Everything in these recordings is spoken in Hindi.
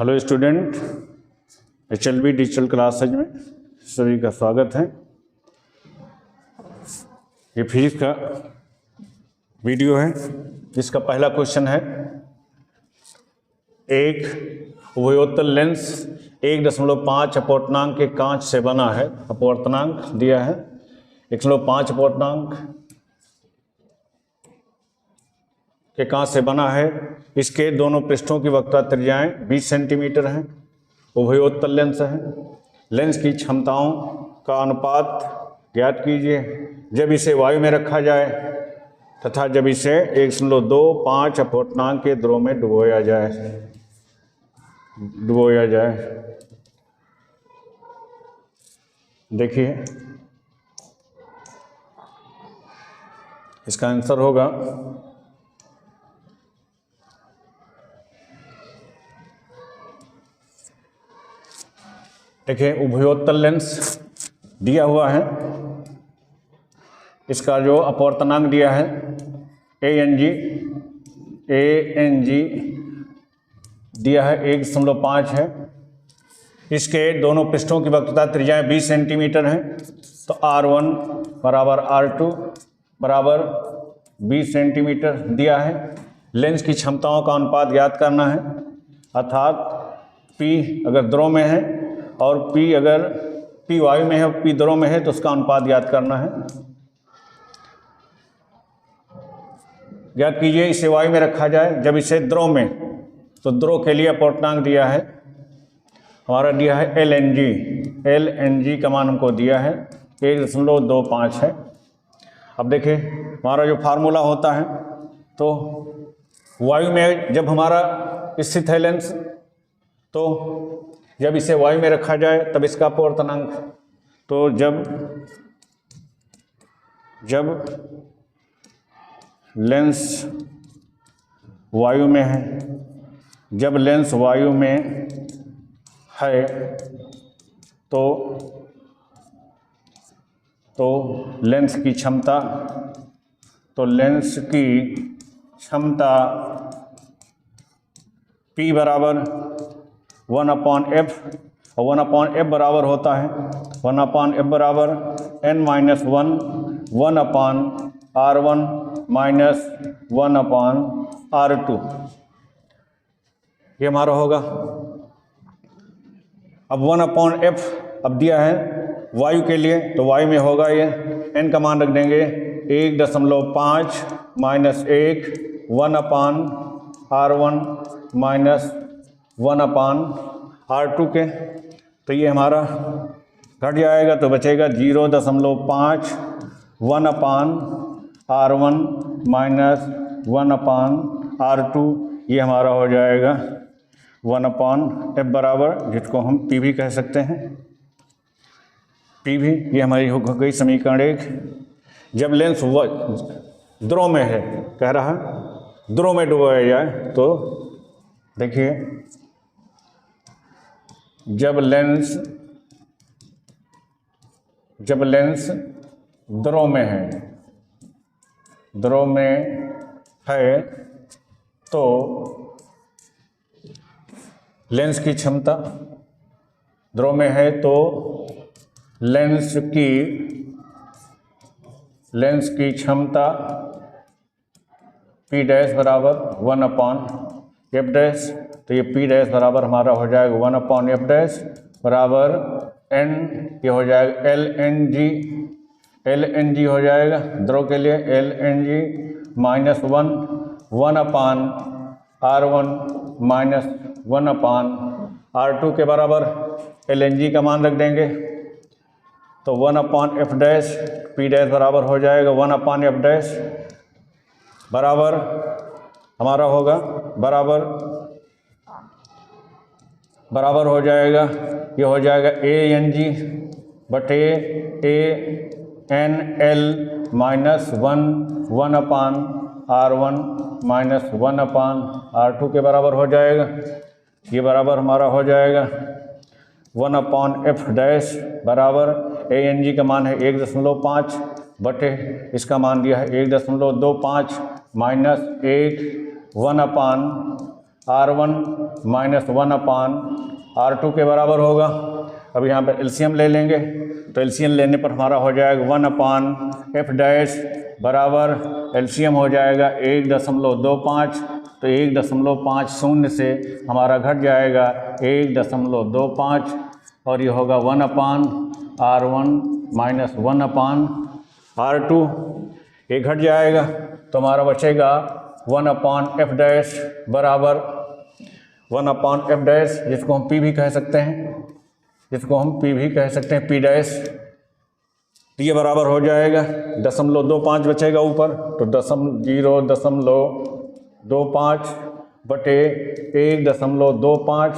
Hello student, HLB digital classes में सभी का स्वागत है। ये फिजिक्स का वीडियो है। इसका पहला क्वेश्चन है, एक उभयोत्तल लेंस 1.5 अपवर्तनांक के कांच से बना है। अपवर्तनांक दिया है 1.5 अपवर्तनांक के कांच से बना है। इसके दोनों पृष्ठों की वक्रता त्रिज्याएं 20 सेंटीमीटर हैं। उभयोत्तल लेंस है। लेंस की क्षमताओं का अनुपात ज्ञात कीजिए जब इसे वायु में रखा जाए तथा जब इसे 1.25 अपवर्तनांक के द्रव में डुबोया जाए। देखिए, इसका आंसर होगा देखिए, उभयोत्तल लेंस दिया हुआ है। इसका जो अपवर्तनांक दिया है ANG दिया है 1.5 है। इसके दोनों पृष्ठों की वक्रता त्रिज्याएं 20 सेंटीमीटर हैं। तो R1 बराबर R2 बराबर 20 सेंटीमीटर दिया है। लेंस की क्षमताओं का अनुपात ज्ञात करना है, अर्थात P अगर द्रव में है और P वायु में है और P द्रव में है तो उसका अनुपात ज्ञात करना है। ज्ञात कीजिए इसे वायु में रखा जाए जब इसे द्रव में, तो द्रव के लिए अपवर्तनांक दिया है, हमारा दिया है LNG का मान हमको दिया है 1.25 है। अब देखिए, हमारा जो फार्मूला होता है, तो वायु में जब हमारा स्थित है लेंस, तो जब इसे वायु में रखा जाए तब इसका अपवर्तनांक, तो जब लेंस वायु में है, जब लेंस वायु में है तो लेंस की क्षमता P बराबर 1/f, और 1/f बराबर होता है 1/f बराबर n-1 1/r1 माइनस 1/r2, ये हमारा होगा। अब 1/f अब दिया है वायु के लिए, तो वायु में होगा ये n का मान रख देंगे 1.5 माइनस 1 1/r1 माइनस 1/r2 के, तो ये हमारा घट जाएगा, तो बचेगा 0.5 1/r1 माइनस 1/r2, ये हमारा हो जाएगा 1/f बराबर, जिसको हम P भी कह सकते हैं। P भी ये हमारी हो गई समीकरण 1। जब लेंस द्रव में है, कह रहा है द्रव में डुबोया जाए, तो देखिए, जब लेंस द्रव में है तो लेंस की क्षमता, द्रव में है तो लेंस की क्षमता P डैश बराबर 1/f डैश, तो ये P डैश बराबर हमारा हो जाएगा 1/f डैश बराबर n, ये हो जाएगा LNG हो जाएगा द्रव के लिए LNG minus 1/r1 minus 1/r2 के बराबर LNG का मान रख देंगे, तो 1/f डैश P डैश बराबर हो जाएगा 1/f डैश बराबर हमारा होगा बराबर हो जाएगा, ये हो जाएगा ANG बटे ANL minus 1/r1 minus 1/r2 के बराबर हो जाएगा। ये बराबर हमारा हो जाएगा 1/f डैश बराबर ANG का मान है 1.5 बटे इसका मान दिया है 1.25 माइनस 1 1/ R1 माइनस 1/R2 के बराबर होगा। अब यहाँ पर एलसीएम ले लेंगे, तो एलसीएम लेने पर हमारा हो जाएगा 1/f' बराबर एलसीएम हो जाएगा 1.25, तो 1.50 से हमारा घट जाएगा 1.25 और ये होगा 1/R1 माइनस 1/R2, ये घट जाएगा तो हमारा बचेगा 1/f' बराबर 1/f', जिसको हम P भी कह सकते हैं, P', तो ये बराबर हो जाएगा 0.25 बचेगा ऊपर, तो 0.25 बटे 1.25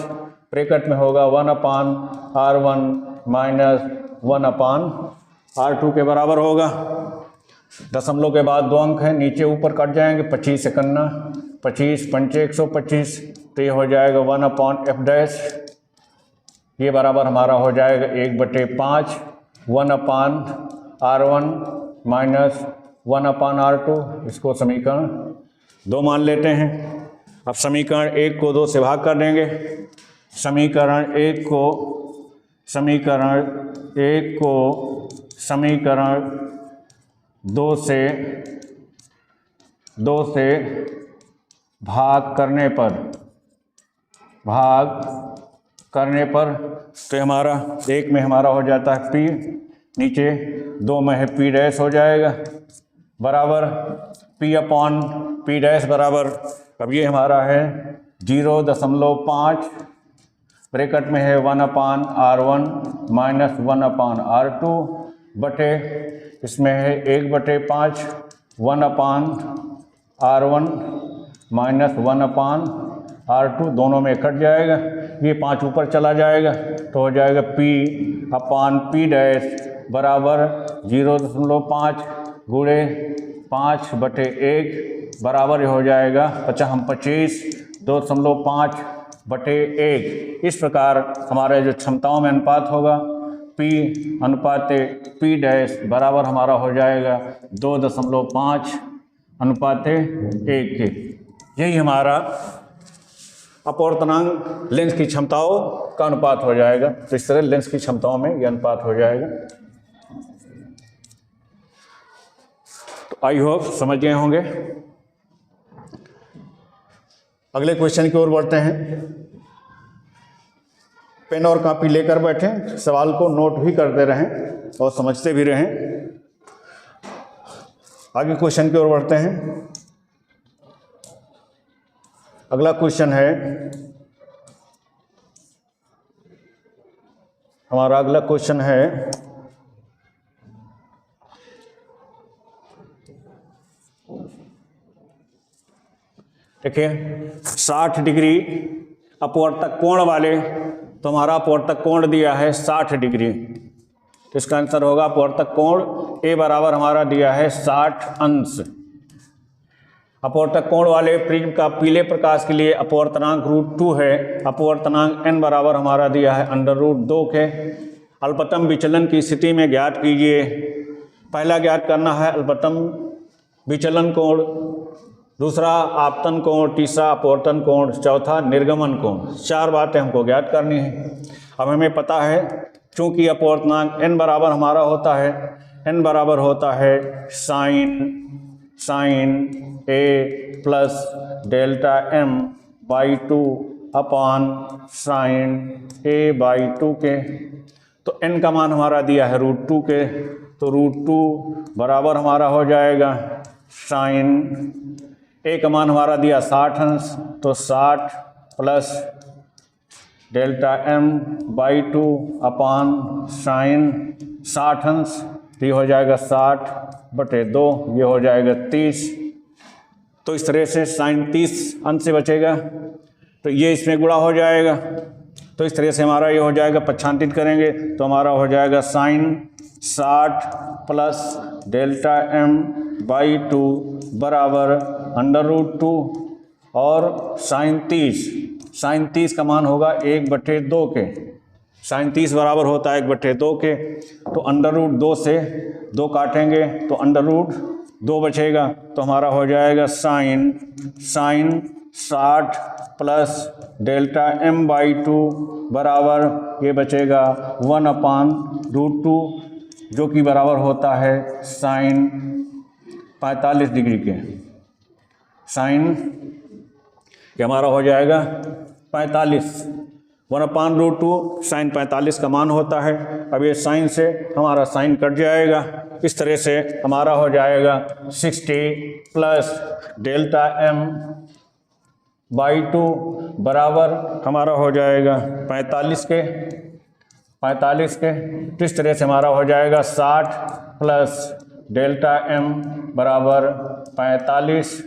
ब्रैकेट में होगा 1/R1 माइनस 1/R2 के बराबर होगा। दशमलव के बाद 2 अंक हैं, नीचे ऊपर कट जाएंगे, 25 एकन्ना 25 पंचे 125, तो ये हो जाएगा 1/f', ये बराबर हमारा हो जाएगा 1/5 1/R1 माइनस 1/R2। इसको समीकरण 2 मान लेते हैं। अब समीकरण 1 को 2 से भाग कर देंगे। समीकरण 1 को समीकरण 2 से भाग करने पर तो हमारा 1 में हमारा हो जाता है P, नीचे 2 में है P' हो जाएगा बराबर P/P' बराबर, अब ये हमारा है 0.5 ब्रैकेट में है 1/R1 माइनस 1/R2 बटे इसमें है 1/5 1/R1 माइनस 1/R2, दोनों में कट जाएगा, ये 5 ऊपर चला जाएगा तो हो जाएगा P/P' बराबर 0.5 गुणे 5/1 बराबर हो जाएगा 25 2.5 बटे 1। इस प्रकार हमारे जो क्षमताओं में अनुपात होगा P अनुपात P' बराबर हमारा हो जाएगा 2.5 अनुपात 1 के। यही हमारा अपवर्तनांक लेंस की क्षमताओं का अनुपात हो जाएगा। तो इस तरह लेंस की क्षमताओं में यह अनुपात हो जाएगा। तो आई होप समझ गए होंगे। अगले क्वेश्चन की ओर बढ़ते हैं। पेन और कॉपी लेकर बैठें, सवाल को नोट भी करते रहें और समझते भी रहें। आगे क्वेश्चन की ओर बढ़ते हैं। अगला क्वेश्चन है हमारा अगला क्वेश्चन है देखिए 60 डिग्री अपवर्तक कोण वाले, तो हमारा अपवर्तक कोण दिया है 60 डिग्री, तो इसका आंसर होगा अपवर्तक कोण ए बराबर हमारा दिया है 60 अंश। अपवर्तक कोण वाले प्रिज्म का पीले प्रकाश के लिए अपवर्तनांक √2 है। अपवर्तनांक n बराबर हमारा दिया है √2 के। अल्पतम विचलन की स्थिति में ज्ञात कीजिए। पहला ज्ञात करना है अल्पतम विचलन कोण, दूसरा आपतन कोण, तीसरा अपवर्तन कोण, चौथा निर्गमन कोण। 4 बातें हमको ज्ञात करनी है। अब हमें पता है चूंकि अपवर्तनांक n बराबर हमारा होता है sine A plus delta m/2 upon sine A/2 के। तो n का मान हमारा दिया है √2 के, तो √2 बराबर हमारा हो जाएगा साइन A का मान हमारा दिया 60 अंश, तो 60 plus delta m/2 upon sign 60 अंश, ये हो जाएगा 60/2, ये हो जाएगा 30। तो इस तरह से साइन 30 अंश से बचेगा, तो ये इसमें गुणा हो जाएगा। तो इस तरह से हमारा ये हो जाएगा, पक्षांतरित करेंगे तो हमारा हो जाएगा साइन 60 प्लस डेल्टा m/2 बराबर √2 और साइन 30 का मान होगा 1/2 के। साइन 30 बराबर होता है 1/2 के, तो √2 से 2 काटेंगे तो √2 बचेगा, तो हमारा हो जाएगा साइन 60 प्लस डेल्टा m/2 बराबर ये बचेगा 1/√2 जो कि बराबर होता है साइन 45 डिग्री के। साइन ये हमारा हो जाएगा 45, 1/√2 साइन 45 का मान होता है। अब ये साइन से हमारा साइन कट जाएगा, इस तरह से हमारा हो जाएगा 60 प्लस डेल्टा m/2 बराबर हमारा हो जाएगा 45 के। तो इस तरह से हमारा हो जाएगा 60 प्लस डेल्टा m बराबर 45,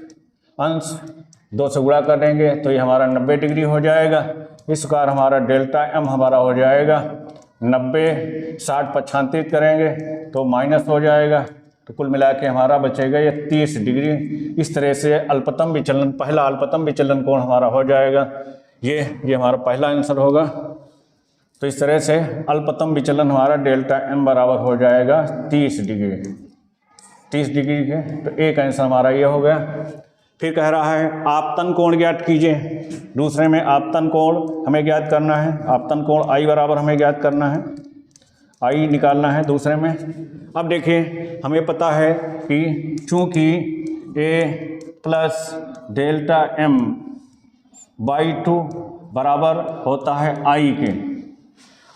अंश 2 से गुणा कर देंगे तो ये हमारा 90 डिग्री हो जाएगा। इस प्रकार हमारा डेल्टा m हमारा हो जाएगा 90, 60 पर छांतित करेंगे तो माइनस हो जाएगा, तो कुल मिला के हमारा बचेगा ये 30 डिग्री। इस तरह से अल्पतम विचलन, पहला अल्पतम विचलन कोण हमारा हो जाएगा। ये हमारा पहला आंसर होगा। तो इस तरह से अल्पतम विचलन हमारा डेल्टा m बराबर हो जाएगा 30 डिग्री, 30 डिग्री के। तो एक आंसर हमारा ये हो गया। फिर कह रहा है आपतन कोण ज्ञात कीजिए। दूसरे में आपतन कोण हमें ज्ञात करना है, आपतन कोण I बराबर हमें ज्ञात करना है, I निकालना है दूसरे में। अब देखिए हमें पता है कि चूँकि A प्लस डेल्टा m/2 बराबर होता है I के,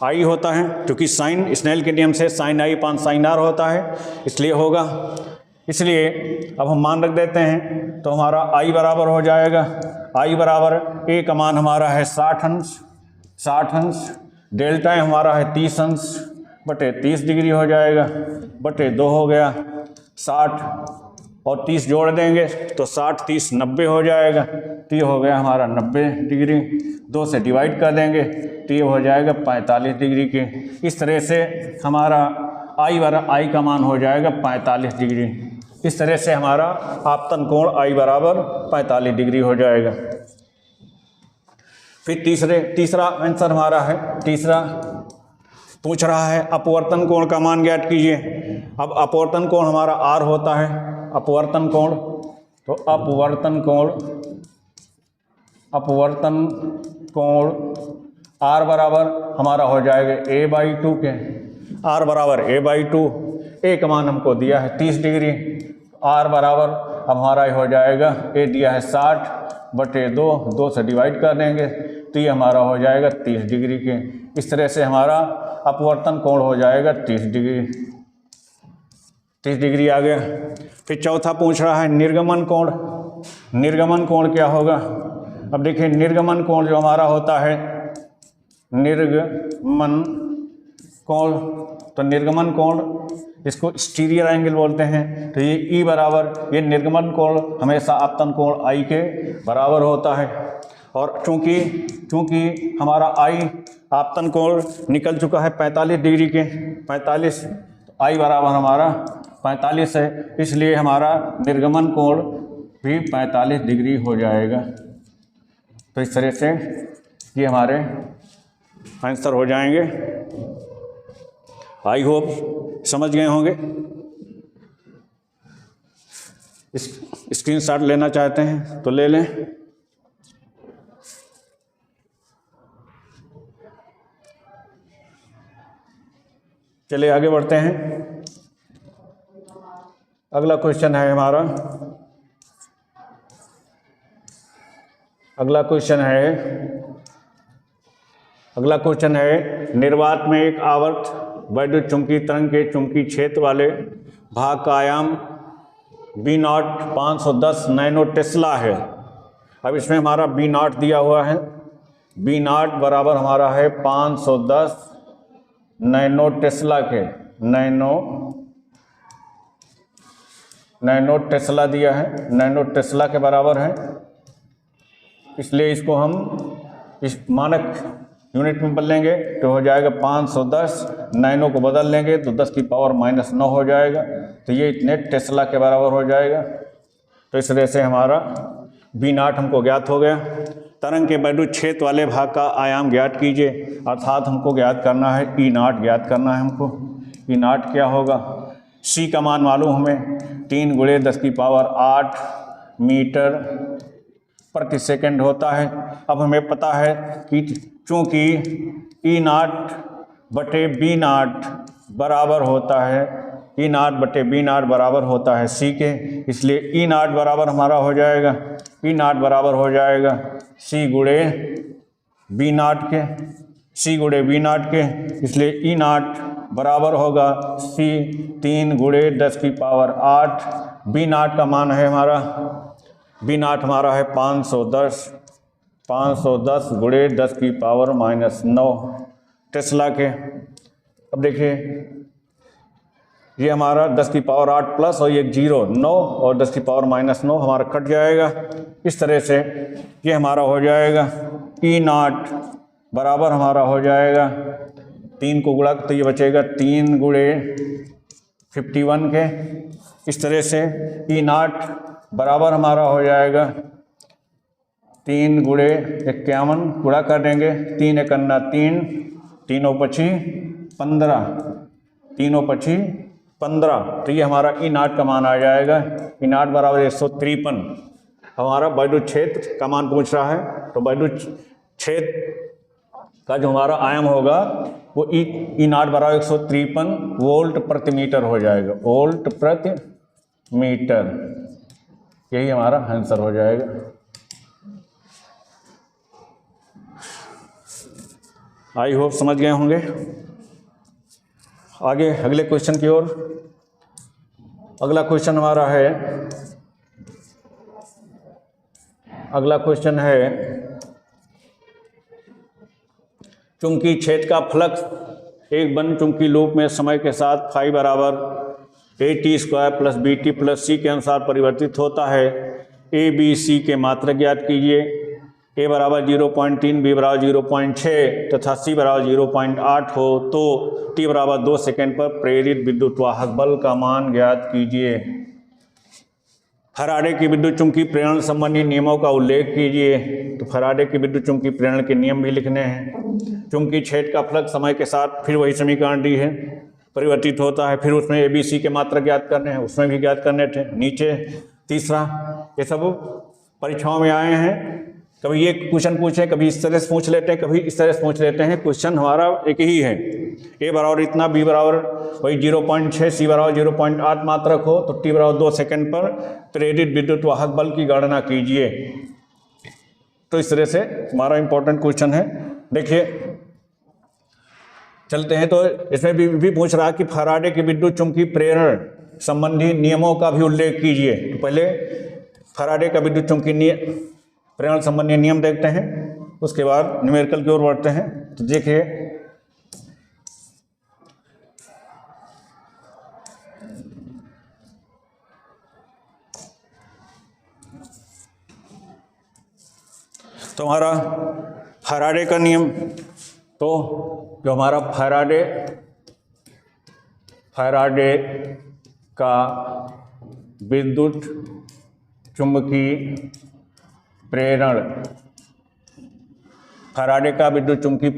I होता है क्योंकि साइन स्नेल के नियम से sine I upon sine R होता है, इसलिए होगा। इसलिए अब हम मान रख देते हैं तो हमारा I बराबर हो जाएगा, I बराबर A का मान हमारा है 60 अंश, डेल्टा हमारा है 30 अंश बटे 30 डिग्री हो जाएगा, बटे 2 हो गया। 60 और 30 जोड़ देंगे तो 60 30 90 हो जाएगा, तो ये हो गया हमारा 90 डिग्री। 2 से डिवाइड कर देंगे तो ये हो जाएगा 45 डिग्री के। इस तरह से हमारा I का मान हो जाएगा 45 डिग्री। इस तरह से हमारा आपतन कोण I बराबर 45 डिग्री हो जाएगा। फिर तीसरा आंसर हमारा है, तीसरा पूछ रहा है अपवर्तन कोण का मान ज्ञात कीजिए। अब अपवर्तन कोण हमारा R होता है, अपवर्तन कोण, तो अपवर्तन कोण R बराबर हमारा हो जाएगा A/2 के। R बराबर A/2, A का मान हमको दिया है 30 डिग्री, R बराबर हमारा हो जाएगा A दिया है 60 बटे 2, 2 से डिवाइड कर देंगे तो ये हमारा हो जाएगा 30 डिग्री के। इस तरह से हमारा अपवर्तन कोण हो जाएगा 30 डिग्री, 30 डिग्री आ गया। फिर चौथा पूछ रहा है निर्गमन कोण। निर्गमन कोण क्या होगा? अब देखिए निर्गमन कोण जो हमारा होता है निर्गमन कोण, तो निर्गमन कोण इसको स्टीरियर एंगल बोलते हैं। तो ये E बराबर, ये निर्गमन कोण हमेशा आपतन कोण I के बराबर होता है। और चूँकि हमारा I आपतन कोण निकल चुका है 45 डिग्री के, 45, I बराबर हमारा 45 है, इसलिए हमारा निर्गमन कोण भी 45 डिग्री हो जाएगा। तो इस तरह से ये हमारे आंसर हो जाएंगे। आई होप समझ गए होंगे। स्क्रीनशॉट लेना चाहते हैं तो ले लें। चलिए आगे बढ़ते हैं। अगला क्वेश्चन है हमारा, अगला क्वेश्चन है निर्वात में एक आवर्त वैद्युत चुंबकीय तरंग के चुंबकीय क्षेत्र वाले भाग का आयाम B0 510 नैनो टेस्ला है। अब इसमें हमारा B0 दिया हुआ है, B0 बराबर हमारा है 510 नैनो टेस्ला के, नैनो टेस्ला दिया है, नैनो टेस्ला के बराबर है। इसलिए इसको हम इस मानक यूनिट में बदलेंगे तो हो जाएगा 510, नैनो को बदल लेंगे तो 10 की पावर -9 हो जाएगा, तो ये इतने टेस्ला के बराबर हो जाएगा। तो इस तरह से हमारा B0 हमको ज्ञात हो गया। तरंग के वैद्युत क्षेत्र वाले भाग का आयाम ज्ञात कीजिए, अर्थात हमको ज्ञात करना है E0 ज्ञात करना है हमको। E0 क्या होगा? C का मान मालूम हमें 3 × 10 की पावर 8 मीटर प्रति सेकंड होता है। अब हमें पता है कि चूंकि ई नॉट बटे बी नॉट बराबर होता है, ई नॉट बटे बी नॉट बराबर होता है सी के, इसलिए ई नॉट बराबर हमारा हो जाएगा, ई नॉट बराबर हो जाएगा सी गुणे बी नॉट के, सी गुणे बी नॉट के, इसलिए ई नॉट बराबर होगा सी 3 गुणे 10 की पावर 8। बी नॉट का मान है हमारा, बी नॉट हमारा है 510 गुणे 10 की पावर -9 टेस्ला के। अब देखिए ये हमारा 10 की पावर 8 प्लस और ये 0 9 और 10 की पावर -9 हमारा कट जाएगा। इस तरह से ये हमारा हो जाएगा ई नॉट बराबर हमारा हो जाएगा 3 को गुणा तो ये बचेगा 3 गुणे 51 के। इस तरह से ई नॉट बराबर हमारा हो जाएगा 3 गुणे 51, गुणा कर देंगे 3 एकन्ना 3, 3 पची 15, 3 पची 15, तो ये हमारा ई नॉट का मान आ जाएगा। ई नॉट बराबर 153 हमारा वैद्युत क्षेत्र का मान पूछ रहा है, तो वैद्युत क्षेत्र का जो हमारा आयाम होगा वो ई नॉट बराबर 153 वोल्ट प्रति मीटर हो जाएगा, वोल्ट प्रति मीटर, यही हमारा आंसर हो जाएगा। आई होप समझ गए होंगे। आगे अगले क्वेश्चन की ओर। अगला क्वेश्चन हमारा है, अगला क्वेश्चन है चुंबकीय क्षेत्र का फ्लक्स एक बंद चुंबकीय लूप में समय के साथ फाई बराबर AT² plus BT plus C के अनुसार परिवर्तित होता है। A B C के मात्रक ज्ञात कीजिए। A बराबर 0.3, B बराबर 0.6 तथा C बराबर 0.8 हो तो T बराबर 2 सेकेंड पर प्रेरित विद्युत वाहक बल का मान ज्ञात कीजिए। फैराडे की विद्युत चुंबकीय प्रेरण संबंधी नियमों का उल्लेख कीजिए। तो फैराडे की विद्युत चुंबकीय प्रेरण के नियम भी लिखने हैं। चुंबकीय क्षेत्र का फ्लक्स समय के साथ फिर वही समीकरण डी है, परिवर्तित होता है। फिर उसमें ABC के मात्रक ज्ञात करने हैं, उसमें भी ज्ञात करने थे। नीचे तीसरा, ये सब परीक्षाओं में आए हैं। कभी ये क्वेश्चन पूछे, कभी इस तरह से पूछ लेते हैं, कभी इस तरह से पूछ लेते हैं। क्वेश्चन हमारा एक ही है। A बराबर इतना, B बराबर वही 0.6, C बराबर 0.8 मात्रक हो तो T बराबर 2 सेकेंड पर प्रेरित विद्युत वाहक बल की गणना कीजिए। तो इस तरह से हमारा इंपॉर्टेंट क्वेश्चन है। देखिए चलते हैं, तो इसमें भी पूछ रहा है कि फैराडे की विद्युत चुंबकीय प्रेरण संबंधी नियमों का भी उल्लेख कीजिए। तो पहले फैराडे का विद्युत चुंबकीय प्रेरण संबंधी नियम देखते हैं, उसके बाद न्यूमेरिकल की ओर बढ़ते हैं। तो देखिए तो हमारा फैराडे का नियम, तो जो हमारा फैराडे का विद्युत चुंबकीय प्रेरण, फैराडे का विद्युत चुंबकीय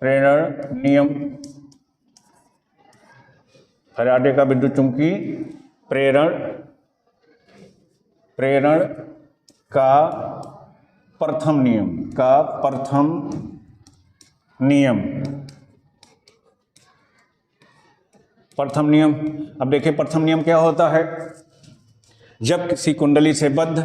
प्रेरण नियम, फैराडे का विद्युत चुंबकीय प्रेरण का प्रथम नियम। अब देखिए प्रथम नियम क्या होता है। जब किसी कुंडली से बद्ध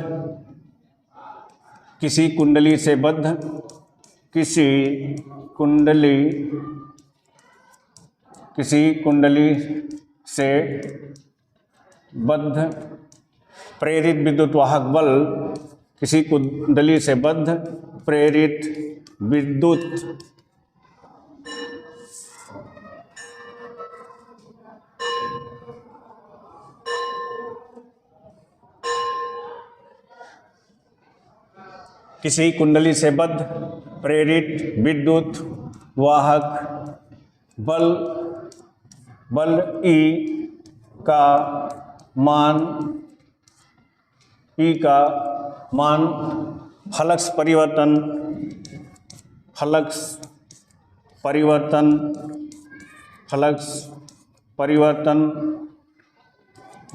प्रेरित विद्युत वाहक बल, किसी कुंडली से बद्ध प्रेरित विद्युत किसी कुंडली से बद्ध प्रेरित विद्युत वाहक बल E का मान फ्लक्स परिवर्तन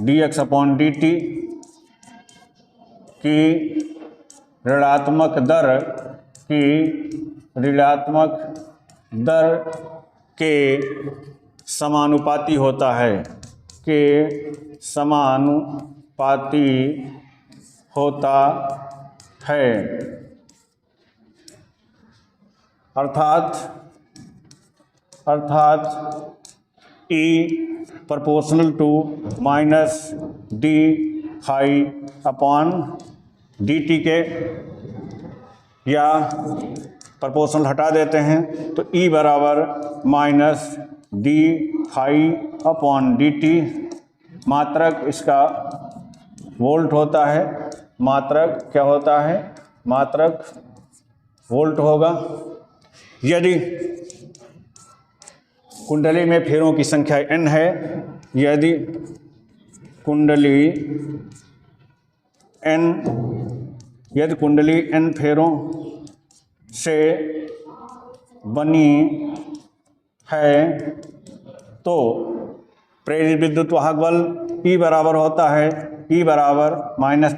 dx/dt की ऋणात्मक दर के समानुपाती होता है, अर्थात E proportional to minus d phi upon dt के, या प्रोपोर्शनल हटा देते हैं तो E बराबर minus d phi upon dt, मात्रक इसका वोल्ट होता है, मात्रक क्या होता है, मात्रक वोल्ट होगा। यदि कुंडली में फेरों की संख्या n है, यदि कुंडली n फेरों से बनी है तो प्रेरित विद्युत वाहक बल E बराबर होता है, E बराबर minus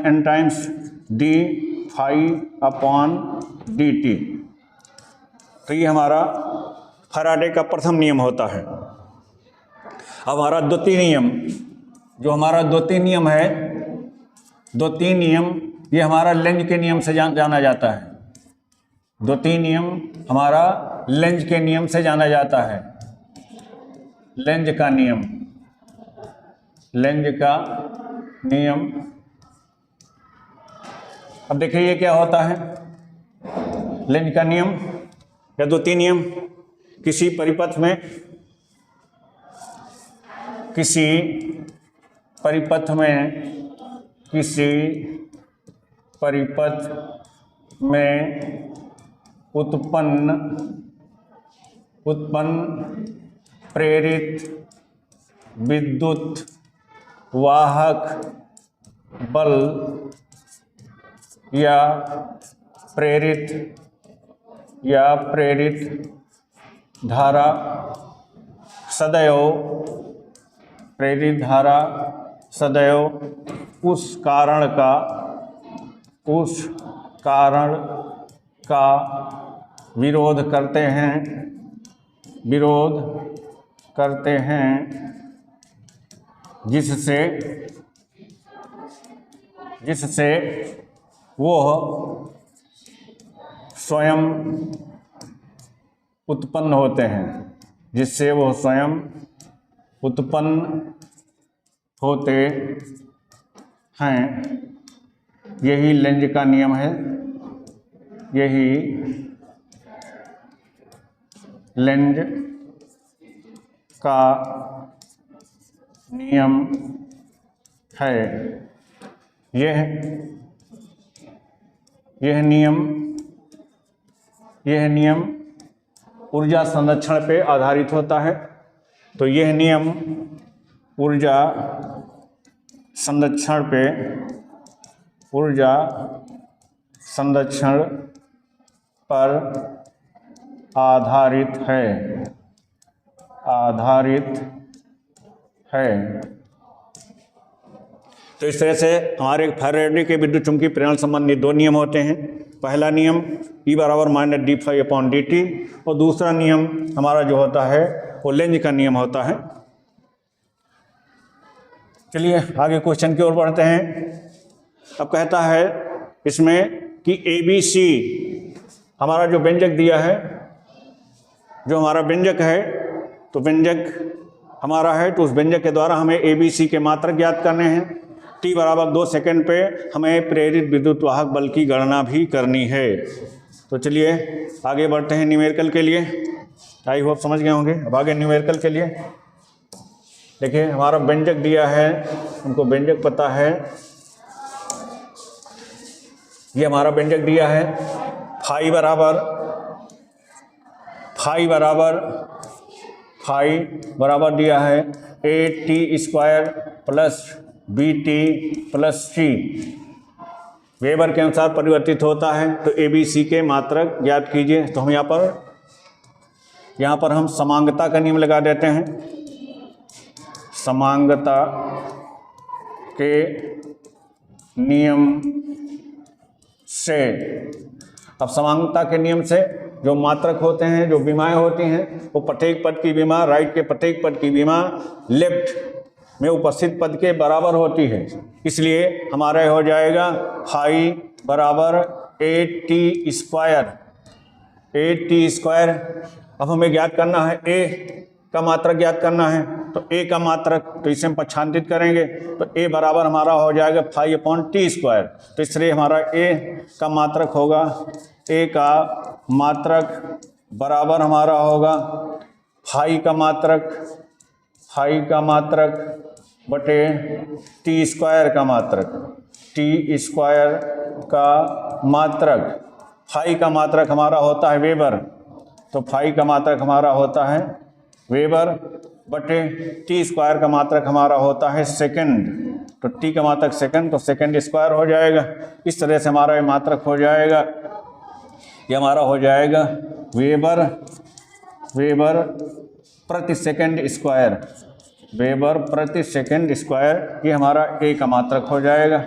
n times d phi upon d t. तो ये हमारा फैराडे का प्रथम नियम होता है। अब हमारा द्वितीय नियम, जो हमारा द्वितीय नियम है, द्वितीय नियम ये हमारा लेंज के नियम से जाना जाता है। द्वितीय नियम हमारा लेंज के नियम से जाना जाता है। लेंज का नियम, अब देखिए ये क्या होता है। लेंज का नियम या द्वितीय नियम, किसी परिपथ में उत्पन्न प्रेरित विद्युत वाहक बल या प्रेरित धारा सदैव उस कारण का विरोध करते हैं जिससे वह स्वयं उत्पन्न होते हैं, यही लेंज का नियम है, यही लेंज का नियम है। यह नियम ऊर्जा संरक्षण पे आधारित होता है। तो यह नियम ऊर्जा संरक्षण पर आधारित है। तो इस तरह से हमारे फैराडे के विद्युत चुंबकीय प्रेरण संबंधी दो नियम होते हैं। पहला नियम E बराबर minus d phi upon d t, और दूसरा नियम हमारा जो होता है वो लेंज का नियम होता है। चलिए आगे क्वेश्चन की ओर बढ़ते हैं। अब कहता है इसमें कि ABC हमारा जो व्यंजक दिया है, जो हमारा व्यंजक है, तो व्यंजक हमारा है, तो उस व्यंजक के द्वारा हमें ABC के मात्रक ज्ञात करने हैं। T बराबर 2 सेकंड पे हमें प्रेरित विद्युत वाहक बल की गणना भी करनी है। तो चलिए आगे बढ़ते हैं न्यूमेरिकल के लिए। आई होप समझ गए होंगे। अब आगे न्यूमेरिकल के लिए देखिए, हमारा व्यंजक दिया है, हमको व्यंजक पता है, ये हमारा व्यंजक दिया है। फाई बराबर दिया है AT² plus BT plus C, weber के अनुसार परिवर्तित होता है। तो ABC के मात्रक ज्ञात कीजिए। तो हम यहाँ पर हम समांगता का नियम लगा देते हैं। समांगता के नियम से। अब समांगता के नियम से जो मात्रक होते हैं, जो विमाएं होती हैं, वो प्रत्येक पद की विमा राइट के प्रत्येक पद की विमा लेफ्ट में उपस्थित पद के बराबर होती है। इसलिए हमारा हो जाएगा फाई बराबर ए टी स्क्वायर। अब हमें ज्ञात करना है ए का मात्रक ज्ञात करना है, तो ए का मात्रक, तो इसे हम पक्षांतित करेंगे तो ए बराबर हमारा हो जाएगा फाई अपॉन टी स्क्वायर। तो इसलिए हमारा ए का मात्रक होगा, ए का मात्रक बराबर हमारा होगा फाई का मात्रक बटे टी स्क्वायर का मात्रक, टी स्क्वायर का मात्रक। फाई का मात्रक हमारा होता है वेबर, तो फाई का मात्रक हमारा होता है वेबर बटे टी स्क्वायर का मात्रक हमारा होता है सेकंड, तो टी का मात्रक सेकंड, तो सेकंड स्क्वायर हो जाएगा। इस तरह से हमारा ये मात्रक हो जाएगा, ये हमारा हो जाएगा वेबर प्रति सेकंड स्क्वायर, वेबर प्रति सेकंड स्क्वायर, ये हमारा ए का मात्रक हो जाएगा।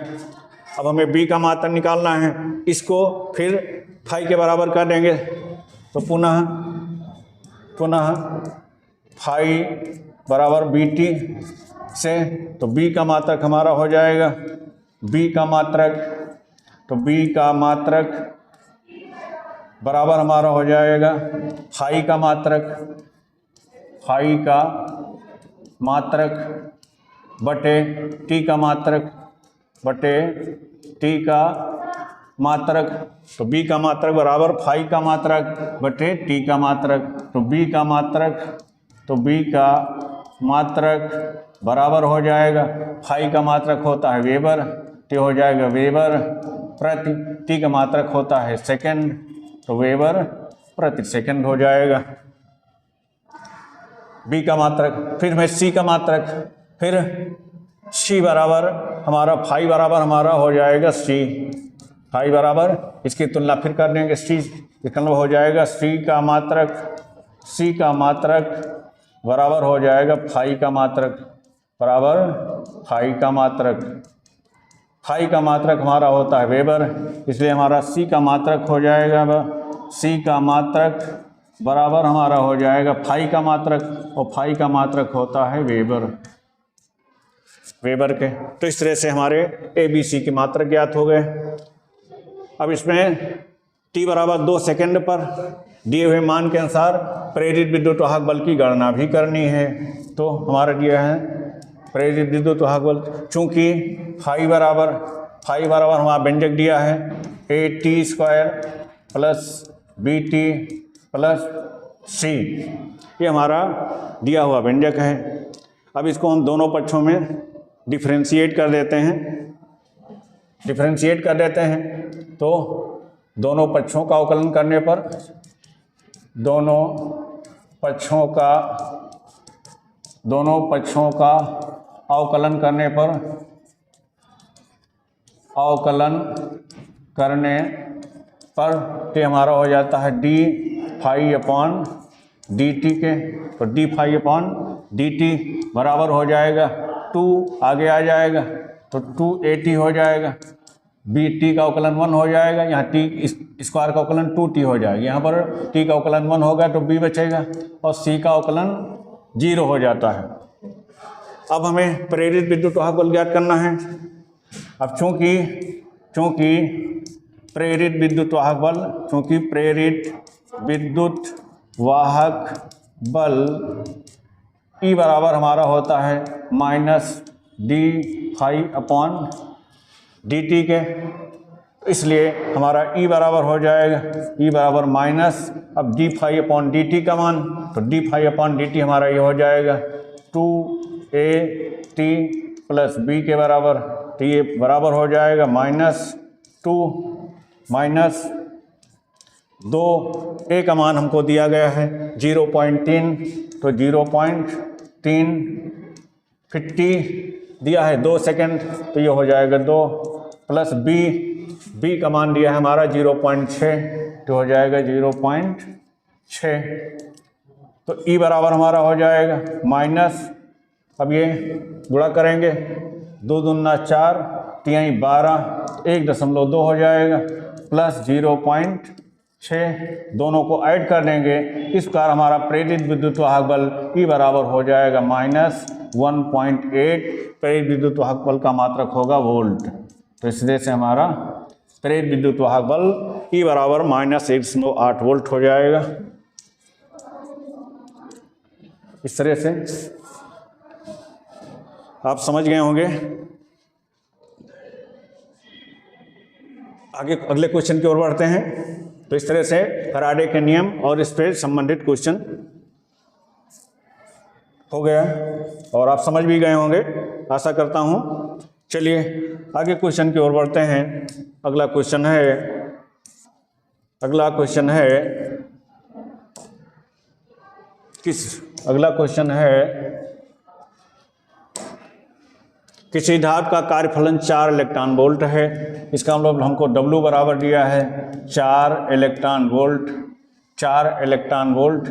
अब हमें बी का मात्रक निकालना है, इसको फिर फाई के बराबर कर देंगे, तो पुनः फाई बराबर बी टी से, तो बी का मात्रक हमारा हो जाएगा बी का मात्रक, तो बी का मात्रक बराबर हमारा हो जाएगा फाई का मात्रक बटे टी का मात्रक, तो बी का मात्रक बराबर फाई का मात्रक बटे टी का मात्रक, तो बी का मात्रक बराबर हो जाएगा, फाई का मात्रक होता है वेबर, तो हो जाएगा वेबर प्रति टी का मात्रक होता है सेकंड, तो वेबर प्रति सेकंड हो जाएगा बी का मात्रक। फिर में सी का मात्रक, फिर सी बराबर हमारा फाई बराबर हमारा हो जाएगा सी, फाई बराबर इसकी तुलना फिर कर देंगे सी, इसका मतलब हो जाएगा सी का मात्रक बराबर हो जाएगा फाई का मात्रक, बराबर फाई का मात्रक हमारा होता है वेबर, इसलिए हमारा सी का मात्रक हो जाएगा, सी का मात्रक बराबर हमारा हो जाएगा फाई का मात्रक, और फाई का मात्रक होता है वेबर के। तो इस तरह से हमारे ए बी सी के मात्रक ज्ञात हो गए। अब इसमें टी बराबर 2 सेकंड पर दिए हुए मान के अनुसार प्रेरित विद्युत वाहक बल की गणना भी करनी है। तो हमारा दिया है प्रेरित विद्युत वाहक बल, चूँकि फाई बराबर हमारा व्यंजक दिया है A T square plus B T plus C, ये हमारा दिया हुआ व्यंजक है। अब इसको हम दोनों पक्षों में डिफरेंशिएट कर देते हैं, तो दोनों पक्षों का अवकलन करने पर, दोनों पक्षों का अवकलन पर तो हमारा हो जाता है d phi upon d t के, तो d phi upon d t बराबर हो जाएगा 2, आगे आ जाएगा तो 2AT हो जाएगा, बी टी का अवकलन 1 हो जाएगा, यहाँ टी स्क्वायर का अवकलन 2T हो जाएगा, यहाँ पर टी का अवकलन 1 होगा तो बी बचेगा, और सी का अवकलन 0 हो जाता है। अब हमें प्रेरित विद्युत वाहक बल ज्ञात करना है। अब चूँकि प्रेरित विद्युत वाहक बल ई बराबर हमारा होता है minus d phi upon d t के, इसलिए हमारा ई बराबर हो जाएगा, ई बराबर माइनस अब d phi upon d t का मान, तो d phi upon d t हमारा ये हो जाएगा 2AT प्लस बी के बराबर, तो ये बराबर हो जाएगा -2 ए का मान हमको दिया गया है 0.3, तो 0.3 फिर टी दिया है 2 सेकेंड, तो ये हो जाएगा 2 प्लस बी का मान दिया है हमारा 0.6, तो हो जाएगा 0.6, तो ई बराबर हमारा हो जाएगा माइनस, अब ये गुणा करेंगे 2 दूना 4 तिहाई 12, 1.2 हो जाएगा, प्लस 0.6, दोनों को ऐड कर देंगे। इस प्रकार हमारा प्रेरित विद्युत वाहक बल E बराबर हो जाएगा -1.8। प्रेरित विद्युत वाहक बल का मात्रक होगा वोल्ट। तो इस तरह से हमारा प्रेरित विद्युत वाहक बल E बराबर -1.8 वोल्ट हो जाएगा। इस तरह से आप समझ गए होंगे। आगे अगले क्वेश्चन की ओर बढ़ते हैं। तो इस तरह से फैराडे के नियम और इस पर संबंधित क्वेश्चन हो गया और आप समझ भी गए होंगे, आशा करता हूं। चलिए आगे क्वेश्चन की ओर बढ़ते हैं। अगला क्वेश्चन है किसी धातु का कार्यफलन 4 इलेक्ट्रॉन वोल्ट है। इसका मतलब हमको W बराबर दिया है 4 इलेक्ट्रॉन वोल्ट।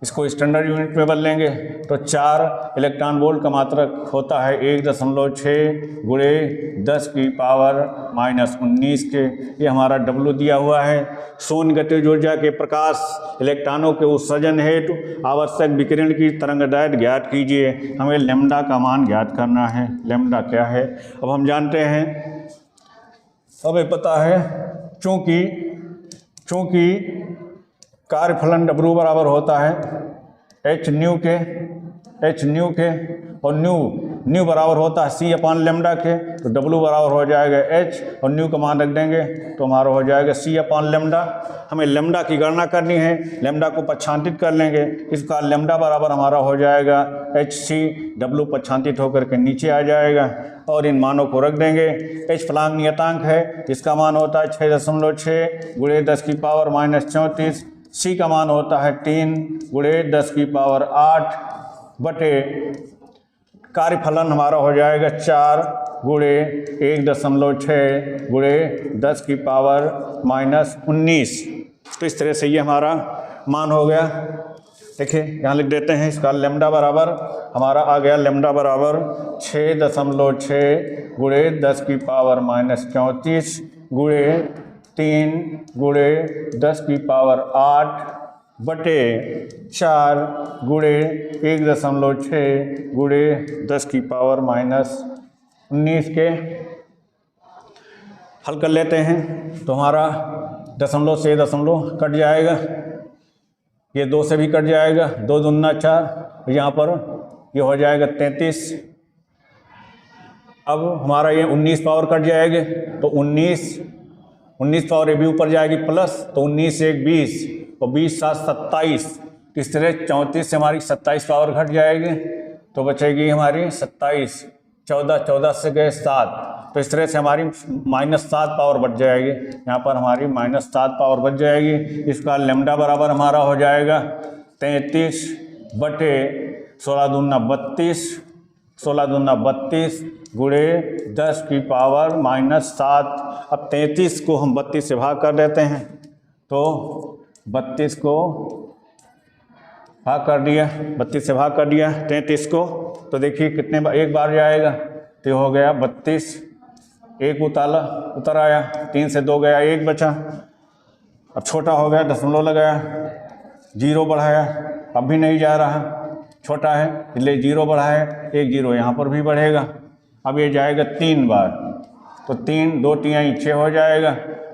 इसको स्टैंडर्ड यूनिट में बदलेंगे तो 4 इलेक्ट्रॉन वोल्ट का मात्रक होता है 1.6 गुणे 10 की पावर -19 के। ये हमारा W दिया हुआ है। शून्य गतिज ऊर्जा के प्रकाश इलेक्ट्रॉनों के उत्सर्जन हेतु आवश्यक विकिरण की तरंगदैर्घ्य ज्ञात कीजिए। हमें लैम्ब्डा का मान ज्ञात करना है। लैम्ब्डा क्या है अब हम जानते हैं। हमें पता है चूंकि कार्यफलन W बराबर होता है h न्यू के और न्यू बराबर होता है C/λ के। तो W बराबर हो जाएगा h और न्यू का मान रख देंगे तो हमारा हो जाएगा C/λ। हमें लैम्ब्डा की गणना करनी है। लैम्ब्डा को पक्षांतित कर लेंगे। इसका लैम्ब्डा बराबर हमारा हो जाएगा hc। W पक्षांतित होकर के नीचे आ जाएगा और इन मानों को रख देंगे। h फलांग नियतांक है, इसका मान होता है 6.6 गुणे 10 की पावर -34। C का मान होता है 3 गुणे 10 की पावर 8 बटे कार्यफलन हमारा हो जाएगा 4 गुणे 1.6 गुणे 10 की पावर -19। तो इस तरह से ये हमारा मान हो गया। देखिए यहाँ लिख देते हैं। इसका लैम्ब्डा बराबर हमारा आ गया लैम्ब्डा बराबर 6.6 गुणे 10 की पावर -34 गुणे 3 गुणे 10 की पावर 8 बटे 4 गुणे 1.6 गुणे 10 की पावर -19 के। हल कर लेते हैं तो हमारा दशमलव से दशमलव कट जाएगा। ये 2 से भी कट जाएगा, 2 दूना 4। यहाँ पर ये हो जाएगा 33। अब हमारा ये 19 पावर कट जाएगा तो 19 पावर ये भी ऊपर जाएगी प्लस, तो 19 से 1 20 और 20 7 27। इस तरह 34 से हमारी 27 पावर घट जाएगी तो बचेगी हमारी 27। 14 से गए 7, तो इस तरह से हमारी -7 पावर बच जाएगी। यहाँ पर हमारी -7 पावर बच जाएगी। इसका लैम्ब्डा बराबर हमारा हो जाएगा 33 बटे 16 दूना 32 गुणे 10 की पावर -7। अब 33 को हम 32 से भाग कर देते हैं तो 32 को भाग कर दिया, 32 से भाग कर दिया 33 को। तो देखिए कितने एक बार जाएगा तो हो गया 32। एक उतर आया, 3 से 2 गया, 1 बचा। अब छोटा हो गया, दशमलव लगाया, 0 बढ़ाया, अब भी नहीं जा रहा, छोटा है इसलिए 0 बढ़ाया, 1 0 यहाँ पर भी बढ़ेगा। अब ये जाएगा 3 बार तो 3 2 तिहाई 6 हो जाएगा,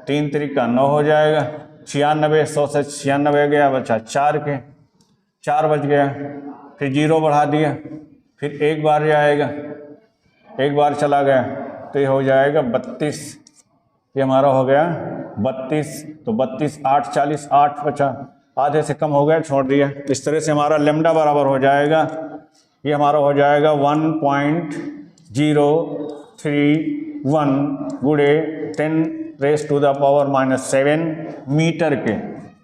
3 त्रिका 9 हो जाएगा। 96 100 से 96 गया, बचा 4 के, 4 बच गया। फिर 0 बढ़ा दिया, फिर 1 बार जाएगा, 1 बार चला गया तो ये हो जाएगा 32। ये हमारा हो गया 32। तो 32 8 40, 8 बचा, आधे से कम हो गया, छोड़ दिया। इस तरह से हमारा लैम्ब्डा बराबर हो जाएगा, ये हमारा हो जाएगा 1.031 गुणे 10⁻⁻7 मीटर के।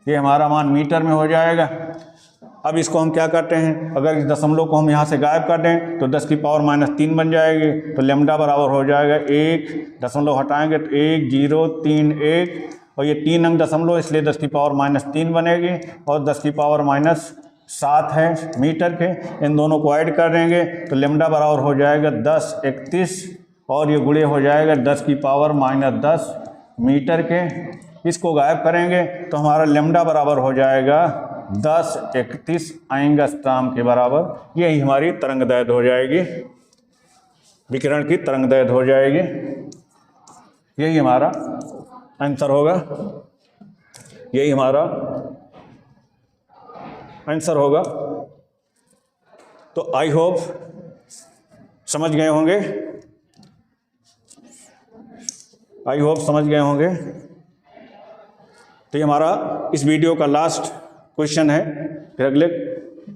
ये हमारा मान मीटर में हो जाएगा। अब इसको हम क्या करते हैं, अगर इस दशमलव को हम यहाँ से गायब कर दें तो 10 की पावर -3 बन जाएगी। तो लैम्ब्डा बराबर हो जाएगा 1, दशमलव हटाएंगे तो 1 0 3 1, और ये 3 अंक दशमलव इसलिए 10 की पावर -3 बनेगी, और 10 की पावर -7 है मीटर के। इन दोनों को ऐड कर देंगे तो लैम्ब्डा बराबर हो जाएगा 10 31, और ये गुणे हो जाएगा 10 की पावर -10 मीटर के। इसको गायब करेंगे तो हमारा लैम्डा बराबर हो जाएगा 1031 एंगस्ट्रॉम के बराबर। यही हमारी तरंगदैर्घ्य हो जाएगी, विकिरण की तरंगदैर्घ्य हो जाएगी। यही हमारा आंसर होगा, यही हमारा आंसर होगा। तो आई होप समझ गए होंगे, आई होप समझ गए होंगे। तो ये हमारा इस वीडियो का लास्ट क्वेश्चन है। फिर अगले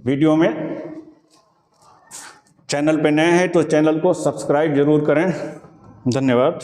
वीडियो में, चैनल पे नए हैं तो चैनल को सब्सक्राइब जरूर करें। धन्यवाद।